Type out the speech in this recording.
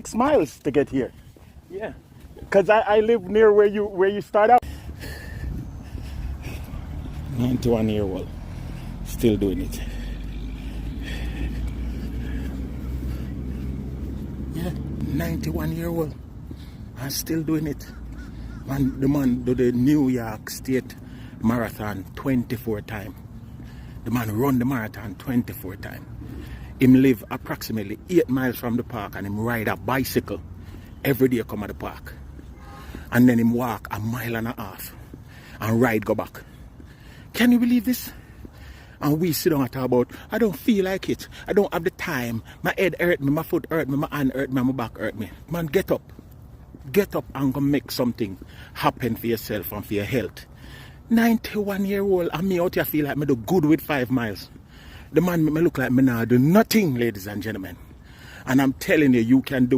6 miles to get here. Yeah. Because I live near where you start out. 91-year-old, still doing it. Yeah, 91-year-old, I'm still doing it. And the man do the New York State Marathon 24 times. The man run the marathon 24 times. Him live approximately 8 miles from the park and him ride a bicycle every day come at the park. And then him walk 1.5 miles and ride go back. Can you believe this? And we sit down and talk about, I don't feel like it. I don't have the time. My head hurt me, my foot hurt me, my hand hurt me, my back hurt me. Man, get up. Get up and go make something happen for yourself and for your health. 91-year-old and me out here feel like me do good with 5 miles. The man make me look like me now do nothing, ladies and gentlemen. And I'm telling you, you can do it.